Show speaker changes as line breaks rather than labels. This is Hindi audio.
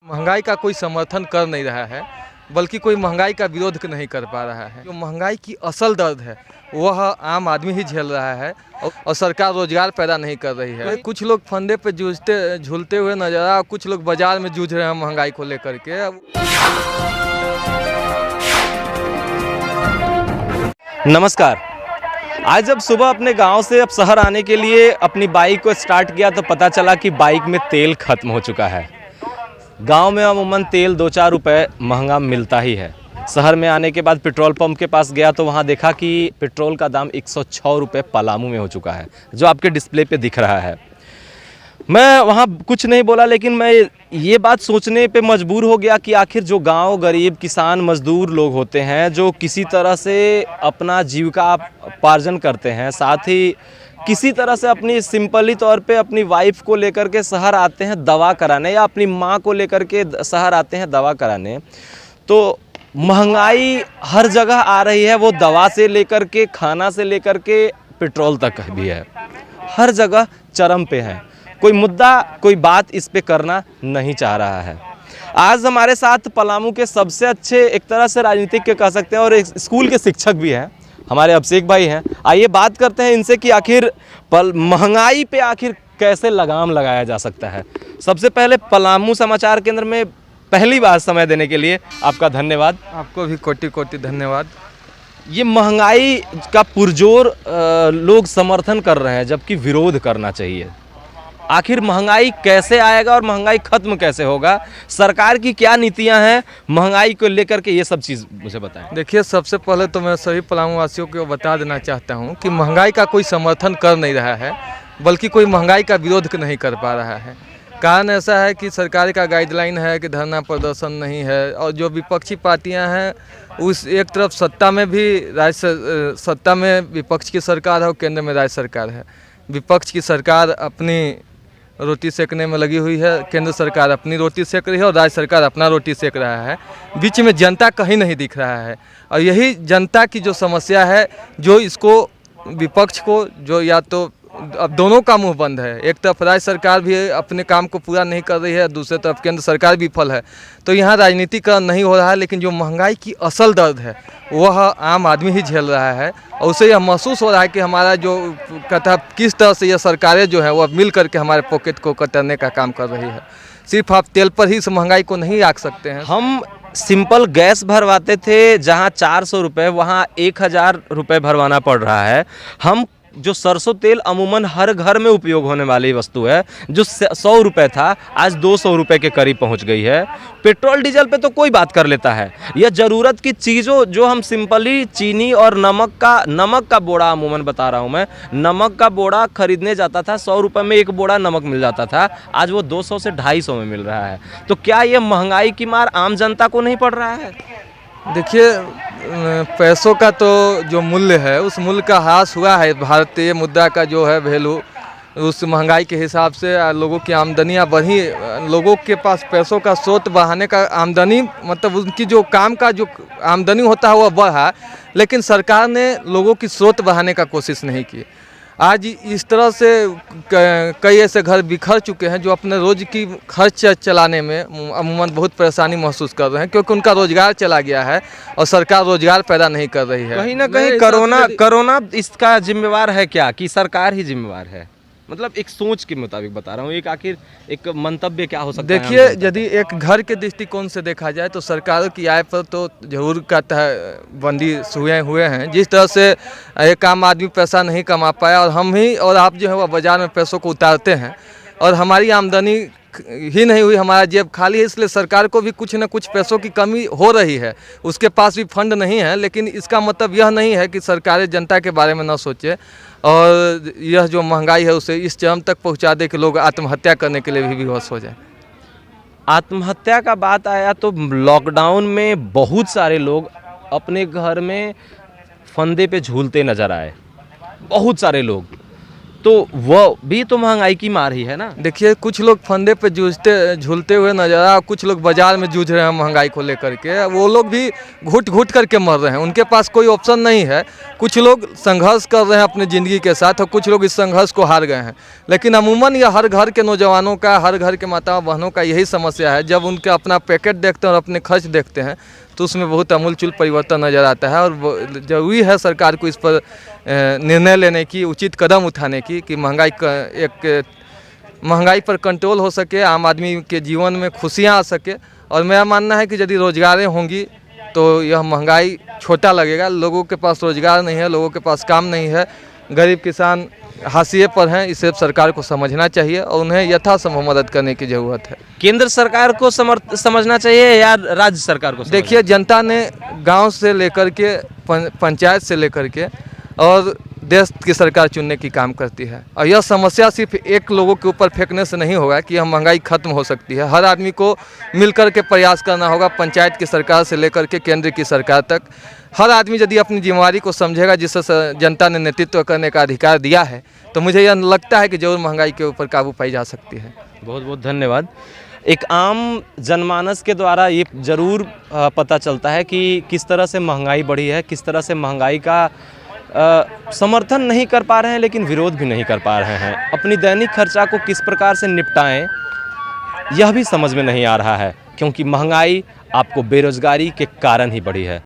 महंगाई का कोई समर्थन कर नहीं रहा है, बल्कि कोई महंगाई का विरोध नहीं कर पा रहा है। जो महंगाई की असल दर्द है वह आम आदमी ही झेल रहा है और सरकार रोजगार पैदा नहीं कर रही है। कुछ लोग फंदे पे झूलते हुए नजर आ, कुछ लोग बाजार में जूझ रहे हैं महंगाई को लेकर के।
नमस्कार। आज जब सुबह अपने गांव से अब शहर आने के लिए अपनी बाइक को स्टार्ट किया तो पता चला कि बाइक में तेल खत्म हो चुका है। गांव में अमूमन तेल 2-4 रुपए महंगा मिलता ही है। शहर में आने के बाद पेट्रोल पंप के पास गया तो वहां देखा कि पेट्रोल का दाम 106 रुपये पलामू में हो चुका है, जो आपके डिस्प्ले पे दिख रहा है। मैं वहाँ कुछ नहीं बोला, लेकिन मैं ये बात सोचने पे मजबूर हो गया कि आखिर जो गांव गरीब किसान मजदूर लोग होते हैं, जो किसी तरह से अपना जीविकापार्जन करते हैं, साथ ही किसी तरह से अपनी सिंपली तौर पे अपनी वाइफ को लेकर के शहर आते हैं दवा कराने, या अपनी माँ को लेकर के शहर आते हैं दवा कराने, तो महंगाई हर जगह आ रही है। वो दवा से लेकर के, खाना से लेकर के, पेट्रोल तक भी है। हर जगह चरम पे है। कोई मुद्दा, कोई बात इस पे करना नहीं चाह रहा है। आज हमारे साथ पलामू के सबसे अच्छे एक तरह से राजनीतिक के कह सकते हैं और एक स्कूल के शिक्षक भी हैं, हमारे अभिषेक भाई हैं। आइए बात करते हैं इनसे कि आखिर महंगाई पे आखिर कैसे लगाम लगाया जा सकता है। सबसे पहले पलामू समाचार केंद्र में पहली बार समय देने के लिए आपका धन्यवाद।
आपको भी कोटि कोटि धन्यवाद।
ये महंगाई का पुरजोर लोग समर्थन कर रहे हैं, जबकि विरोध करना चाहिए। आखिर महंगाई कैसे आएगा और महंगाई खत्म कैसे होगा? सरकार की क्या नीतियां हैं महंगाई को लेकर के, ये सब चीज़ मुझे बताएं।
देखिए, सबसे पहले तो मैं सभी पलामू वासियों को बता देना चाहता हूं कि महंगाई का कोई समर्थन कर नहीं रहा है, बल्कि कोई महंगाई का विरोध नहीं कर पा रहा है। कारण ऐसा है कि सरकार का गाइडलाइन है कि धरना प्रदर्शन नहीं है, और जो विपक्षी पार्टियां हैं उस एक तरफ सत्ता में भी सत्ता में विपक्ष की सरकार है और केंद्र में राज्य सरकार है। विपक्ष की सरकार अपनी रोटी सेकने में लगी हुई है, केंद्र सरकार अपनी रोटी सेक रही है और राज्य सरकार अपना रोटी सेक रहा है। बीच में जनता कहीं नहीं दिख रहा है, और यही जनता की जो समस्या है, जो इसको विपक्ष को, जो या तो अब दोनों का मुंह बंद है। एक तरफ राज्य सरकार भी अपने काम को पूरा नहीं कर रही है, दूसरी तरफ केंद्र सरकार विफल है। तो यहाँ राजनीतिकरण नहीं हो रहा है, लेकिन जो महंगाई की असल दर्द है वह आम आदमी ही झेल रहा है, और उसे यह महसूस हो रहा है कि हमारा जो कथा किस तरह से यह सरकारें जो है वह मिल करके हमारे पॉकेट को कतरने का काम कर रही है। सिर्फ आप तेल पर ही इस महंगाई को नहीं आंक सकते हैं।
हम सिंपल गैस भरवाते थे, जहाँ 400 रुपये वहाँ 1000 रुपये भरवाना पड़ रहा है। हम जो सरसों तेल अमूमन हर घर में उपयोग होने वाली वस्तु है, जो 100 रुपये था आज 200 रुपये के करीब पहुंच गई है। पेट्रोल डीजल पे तो कोई बात कर लेता है। यह ज़रूरत की चीज़ों, जो हम सिंपली चीनी और नमक का बोरा, अमूमन बता रहा हूं मैं, नमक का बोरा खरीदने जाता था 100 रुपये में एक बोरा नमक मिल जाता था, आज वो 200 से 250 में मिल रहा है। तो क्या ये महंगाई की मार आम जनता को नहीं पड़ रहा है?
देखिए, पैसों का तो जो मूल्य है उस मूल्य का ह्रास हुआ है। भारतीय मुद्रा का जो है वैल्यू, उस महंगाई के हिसाब से लोगों की आमदनियां बढ़ी, लोगों के पास पैसों का स्रोत बढ़ाने का, आमदनी मतलब उनकी जो काम का जो आमदनी होता है वह बढ़ा, लेकिन सरकार ने लोगों की स्रोत बढ़ाने का कोशिश नहीं की। आज इस तरह से कई ऐसे घर बिखर चुके हैं जो अपने रोज़ की खर्च चलाने में अमूमन बहुत परेशानी महसूस कर रहे हैं, क्योंकि उनका रोज़गार चला गया है और सरकार रोज़गार पैदा नहीं कर रही है।
कहीं ना कहीं कोरोना इसका जिम्मेवार है क्या, कि सरकार ही जिम्मेवार है? मतलब एक सोच के मुताबिक बता रहा हूँ, एक आखिर एक मंतव्य क्या हो सकता है?
देखिए, यदि एक घर के दृष्टिकोण से देखा जाए तो सरकारों की आय पर तो जरूर का बंदी हुए हैं। जिस तरह से एक आम आदमी पैसा नहीं कमा पाया और हम ही और आप जो है वह बाज़ार में पैसों को उतारते हैं, और हमारी आमदनी ही नहीं हुई, हमारा जेब खाली है, इसलिए सरकार को भी कुछ न कुछ पैसों की कमी हो रही है। उसके पास भी फंड नहीं है, लेकिन इसका मतलब यह नहीं है कि सरकारें जनता के बारे में न सोचे, और यह जो महंगाई है उसे इस चरम तक पहुंचा दे कि लोग आत्महत्या करने के लिए भी बेहोश हो जाए।
आत्महत्या का बात आया तो लॉकडाउन में बहुत सारे लोग अपने घर में फंदे पे झूलते नजर आए, बहुत सारे लोग। तो वह भी तो महंगाई की मार ही है ना।
देखिए, कुछ लोग फंदे पे जूझते झूलते हुए नजर आ, कुछ लोग बाजार में जूझ रहे हैं महंगाई को लेकर के। वो लोग भी घुट घुट करके मर रहे हैं, उनके पास कोई ऑप्शन नहीं है। कुछ लोग संघर्ष कर रहे हैं अपनी ज़िंदगी के साथ और कुछ लोग इस संघर्ष को हार गए हैं। लेकिन अमूमन यह हर घर के नौजवानों का, हर घर के माताओं बहनों का यही समस्या है। जब उनके अपना पैकेट देखते हैं और अपने खर्च देखते हैं तो उसमें बहुत अमूलचूल परिवर्तन नज़र आता है। और ज़रूरी है सरकार को इस पर निर्णय लेने की, उचित कदम उठाने की, कि महंगाई पर कंट्रोल हो सके, आम आदमी के जीवन में खुशियाँ आ सके। और मेरा मानना है कि यदि रोजगारें होंगी तो यह महंगाई छोटा लगेगा। लोगों के पास रोजगार नहीं है, लोगों के पास काम नहीं है, गरीब किसान हाशिए पर हैं। इसे सरकार को समझना चाहिए और उन्हें यथासंभव मदद करने की ज़रूरत है।
केंद्र सरकार को समझना चाहिए या राज्य सरकार को?
देखिए, जनता ने गांव से लेकर के पंचायत से लेकर के और देश की सरकार चुनने की काम करती है। और यह समस्या सिर्फ एक लोगों के ऊपर फेंकने से नहीं होगा कि यह महंगाई खत्म हो सकती है। हर आदमी को मिलकर के प्रयास करना होगा, पंचायत की सरकार से लेकर के केंद्र की सरकार तक। हर आदमी यदि अपनी जिम्मेवारी को समझेगा, जिससे जनता ने नेतृत्व करने का अधिकार दिया है, तो मुझे यह लगता है कि जरूर महंगाई के ऊपर काबू पाई जा सकती है।
बहुत बहुत धन्यवाद। एक आम जनमानस के द्वारा ये ज़रूर पता चलता है कि किस तरह से महंगाई बढ़ी है, किस तरह से महंगाई का समर्थन नहीं कर पा रहे हैं, लेकिन विरोध भी नहीं कर पा रहे हैं। अपनी दैनिक खर्चा को किस प्रकार से निपटाएं, यह भी समझ में नहीं आ रहा है, क्योंकि महंगाई आपको बेरोजगारी के कारण ही बढ़ी है।